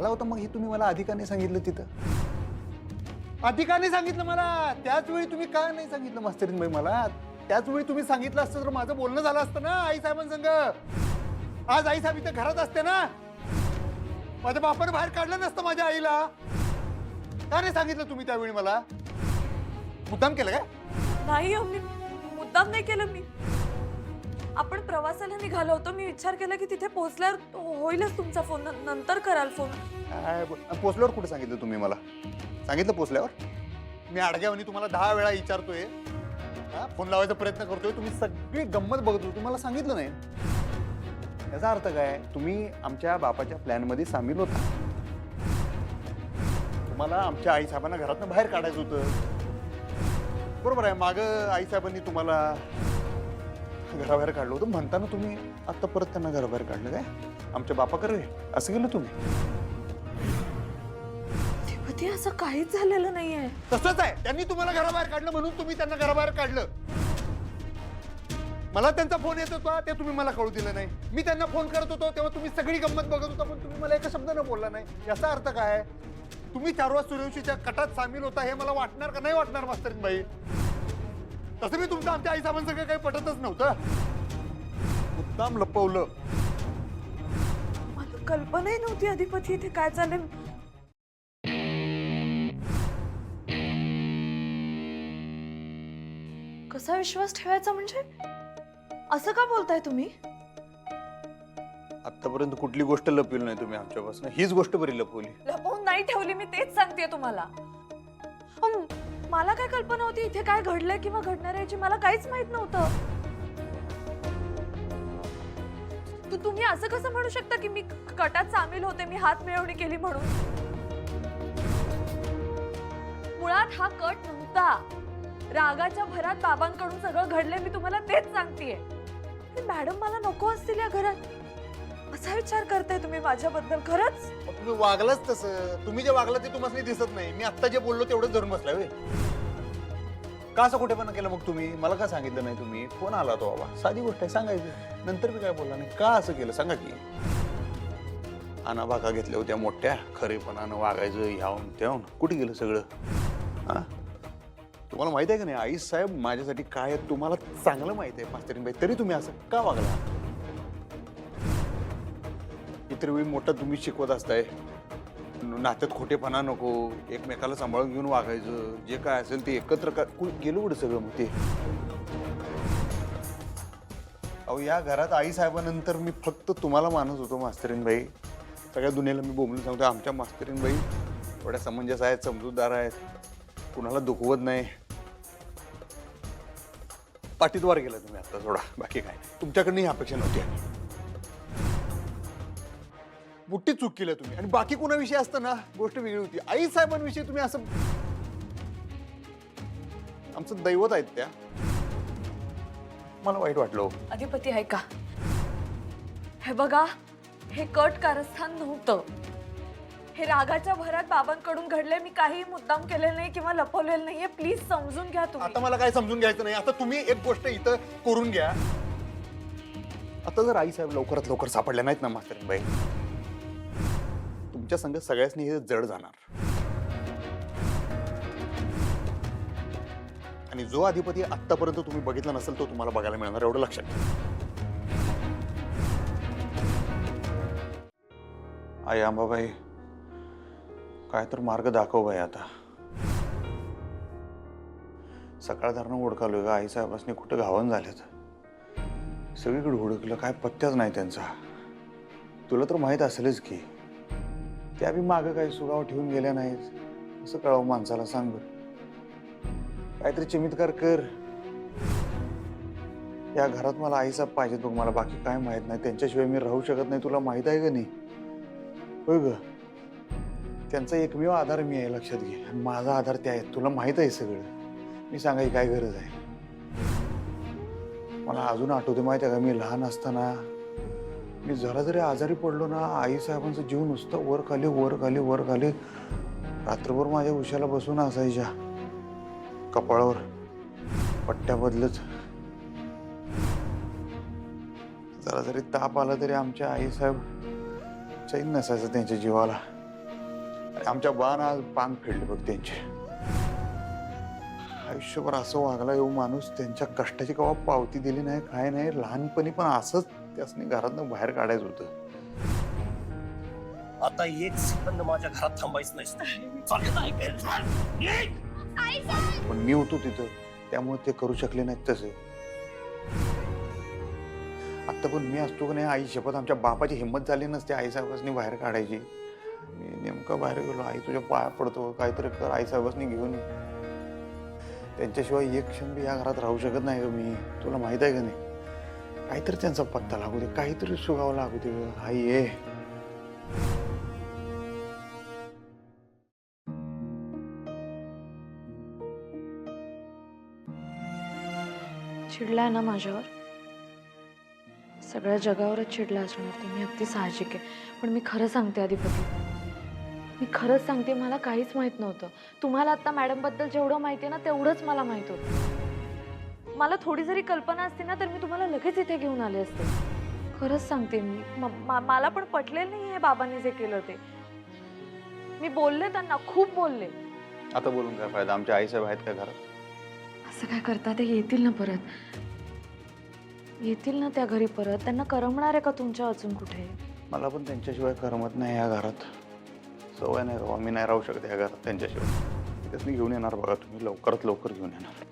आला होता मग हे तुम्ही मला अधिकाने सांगितलं तिथं? अधिकाने सांगितलं मला. त्याच वेळी तुम्ही का नाही सांगितलं मास्तरीन बाई मला? त्याच वेळी तुम्ही सांगितलं असतं तर माझं बोलणं झालं असतं ना आई साहेबांसंग. आज आई साहेब इथं घरात असते ना. माझ्या बापाने बाहेर काढलं नसतं माझ्या आईला. का नाही सांगितलं तुम्ही त्यावेळी मला? मुद्दाम केलं काय? नाही हो, मी मुद्दाम नाही केलं. मी आपण प्रवासाला निघालो होतो. मी विचार केला की तिथे पोहोचल्यावर होईलच तुमचा फोन, नंतर कराल फोन. पोचल्यावर कुठे सांगितलं तुम्ही मला? सांगितलं पोचल्यावर? मी अडग्यावानी तुम्हाला 10 वेळा विचारतोय, फोन लावायचा प्रयत्न करतोय, तुम्ही सगळी गंमत बघत होतो, तुम्हाला सांगितलं नाही. याचा अर्थ काय? तुम्ही आमच्या बापाच्या प्लॅन मध्ये सामील होता. तुम्हाला आमच्या आई साहेबांना घरातनं बाहेर काढायचं होतं. बरोबर आहे. माग आई साहेबांनी तुम्हाला घराबाहेर काढलं होतं म्हणताना तुम्ही आता परत त्यांना घराबाहेर काढलं काय? आमच्या बापाकडे असं केलं तुम्ही? ते असं काहीच झालेलं नाहीये. तसंच आहे. त्यांनी तुम्हाला घराबाहेर काढलं म्हणून तुम्ही त्यांना घराबाहेर काढलं. मला त्यांचा फोन येत होता ते तुम्ही मला कळू दिलं नाही. मी त्यांना फोन करत होतो तेव्हा तुम्ही सगळी गंमत बघत होता पण तुम्ही मला एका शब्दानं बोलला नाही. याचा अर्थ काय? तुम्ही चारवा सूर्यवंशीच्या कटात सामील होता हे मला वाटणार का नाही वाटणार मास्तरीन बाई? तसं मी तुमचं आमच्या आई साहेबांसगळं काही पटतच नव्हतं. मुद्दाम लपवलं. मला कल्पनाही नव्हती अधिपती इथे काय चालेल. कसा विश्वास ठेवायचा म्हणजे? असं का बोलताय तुम्ही? आतापर्यंत कुठली गोष्ट लपवली नाही तुम्ही आमच्यापासून. हीच गोष्ट बरी लपवली. लपवून नाही ठेवली. मी तेच सांगतेय तुम्हाला. मला काय कल्पना होती इथे काय घडलंय किंवा घडणार याची मला काहीच माहित नव्हतं. तुम्ही असं कसं म्हणू शकता की मी कटात सामील होते, मी हात मिळवणी केली म्हणून? मुळात हा कट नव्हता. रागाच्या भरात बाबांकडून सगळं घडलंय. मी तुम्हाला तेच सांगतेय. मॅडम मला नको असतील या घरात असा विचार करताय तुम्ही माझ्याबद्दल? खरंच तुम्ही वागलाच तसं. तुम्ही जे वागला ते तुम्हाला दिसत नाही. मी आता जे बोललो तेवढंच धरून बसलाय होय. का असं कुठेपणा केलं मग तुम्ही? मला का सांगितलं नाही तुम्ही? फोन आला तो बाबा, साधी गोष्ट आहे, सांगायची. नंतर मी काय बोलला नाही. का असं केलं सांगा की? अनाभाका घेतल्या होत्या मोठ्या, खरेपणानं वागायचं ह्याहून त्याहून. कुठे गेलं सगळं? हा, तुम्हाला माहित आहे का नाही आई साहेब माझ्यासाठी काय आहे तुम्हाला चांगलं माहित आहे मास्तरीन बाई, तरी तुम्ही असं का वागला? इतर वेळी मोठा तुम्ही शिकवत असताय नात्यात खोटेपणा नको, एकमेकाला सांभाळून घेऊन वागायचं, जे काय असेल ते एकत्र गेलो कुठे सगळं मग ते? अहो या घरात आई साहेबांनंतर मी फक्त तुम्हाला मानत होतो मास्तरीन बाई. सगळ्या दुनियेला मी बोंबलून सांगतो आमच्या मास्तरीन बाई एवढ्या समंजस आहेत, समजूतदार आहेत, कुणाला दुखवत नाही. पाठीद्वार गेला तुम्ही आता सोडा, बाकी काय तुमच्याकडनं ही अपेक्षा नव्हती. मोठी चूक केली तुम्ही. आणि बाकी कोणाविषयी असतं ना गोष्ट वेगळी होती. आई साहेबांविषयी तुम्ही असं, आमचं दैवत आहेत त्या. मला वाईट वाटलं. अधिपती ऐका, हे बघा, हे कट कारस्थान नव्हतं. हे रागाच्या भरात बाबांकडून घडले. मी काही मुद्दाम केलेलं नाही किंवा लपवलेलं नाहीये. प्लीज समजून घ्या तुम्ही. आता मला काय समजून घ्यायचं नाही. आता तुम्ही एक गोष्ट इथं करून घ्या. आता जर आई साहेब लवकरात लवकर सापडल्या नाहीत ना मास्तरीन बाई, तुमच्या संग सगळ्यांनी हे जड जाणार. आणि जो अधिपती आतापर्यंत तुम्ही बघितला नसेल तो तुम्हाला बघायला मिळणार, एवढं लक्षात घ्या. आई अंबाबाई काय तर मार्ग दाखव बाई. आता सकाळ धरणं ओळखालोय का आई साहेबांनी कुठं घावन झालेत. सगळीकडे हुडकलं काय पत्त्याच नाही त्यांचा. तुला तर माहित असेलच की त्या बी मागं काही सुगाव ठेवून गेल्या नाहीत. असं कळावं माणसाला? सांग बरं. काहीतरी चमत्कार कर. या घरात मला आईसाहेब पाहिजेत बघ. मला बाकी काय माहित नाही. त्यांच्याशिवाय मी राहू शकत नाही. तुला माहित आहे का नाही? होय ग, त्यांचा एकमेव आधार मी आहे, लक्षात घे. आणि माझा आधार त्या आहेत. तुला माहित आहे सगळं. मी सांगायची काय गरज आहे? मला अजून आठवते माहिती आहे का, मी लहान असताना मी जरा जरी आजारी पडलो ना, आई साहेबांचा जीव नुसतं वर खाली वर खाली वर खाली रात्रभर माझ्या उशाला बसून असायच्या. कपाळावर पट्ट्या बदलत. जरा जरी ताप आला तरी आमच्या आई साहेब चैन नसायचं त्यांच्या जीवाला. आणि आमच्या बाण आज पांग फेडले बघ त्यांचे. आयुष्यभर असं वागला येऊ माणूस, त्यांच्या कष्टाची कवा पावती दिली नाही, काय नाही. लहानपणी पण असंच त्यासनी घरातनं बाहेर काढायचं होतं. आता एक सेकंद माझ्या घरात थांबायचं नाही. पण मी होतो तिथं, त्यामुळे ते करू शकले नाहीत तसे. आता पण मी असतो की नाही, आई शपथ आमच्या बापाची हिंमत झाली नसते आई साहेबांनी बाहेर काढायची. मी नेमकं बाहेर गेलो, आई तुझ्या पाया पडतो, काहीतरी कर, आई साहेबांनी घेऊन ये. त्यांच्याशिवाय एक क्षण बी या घरात राहू शकत नाही ग मी. तुला माहित आहे का नाही? काहीतरी त्यांचा पत्ता लागू दे, काहीतरी सुगावं लागू दे. आई ये. चिडलाय ना माझ्यावर? सगळ्या जगावरच चिडला असणार तुम्ही, अगदी साहजिक आहे. पण मी खरं सांगते अधिपती, मी खरंच सांगते, मला काहीच माहित नव्हतं. तुम्हाला आता मॅडम बद्दल जेवढं माहिती आहे ना, तेवढंच मला माहित होतं. मला थोडी जरी कल्पना असती ना, तर मी तुम्हाला लगेच इथे घेऊन आले असते. खरंच सांगते मी, मला पण पटलेलं नाही हे बाबांनी जे केलं ते. मी बोलले त्यांना, खूप बोलले. आता बोलून काय फायदा? आमच्या आईसाहेब आहेत का घरात? असं काय करता? ते येतील ना परत, येतील ना त्या घरी परत. त्यांना करमणार आहे का तुमच्या अजून कुठे? मला पण त्यांच्याशिवाय करमत नाही या घरात. सवय नाही, मी नाही राहू शकत या घरात त्यांच्याशिवाय. त्यासनी घेऊन येणार बघा तुम्ही, लवकरात लवकर घेऊन येणार.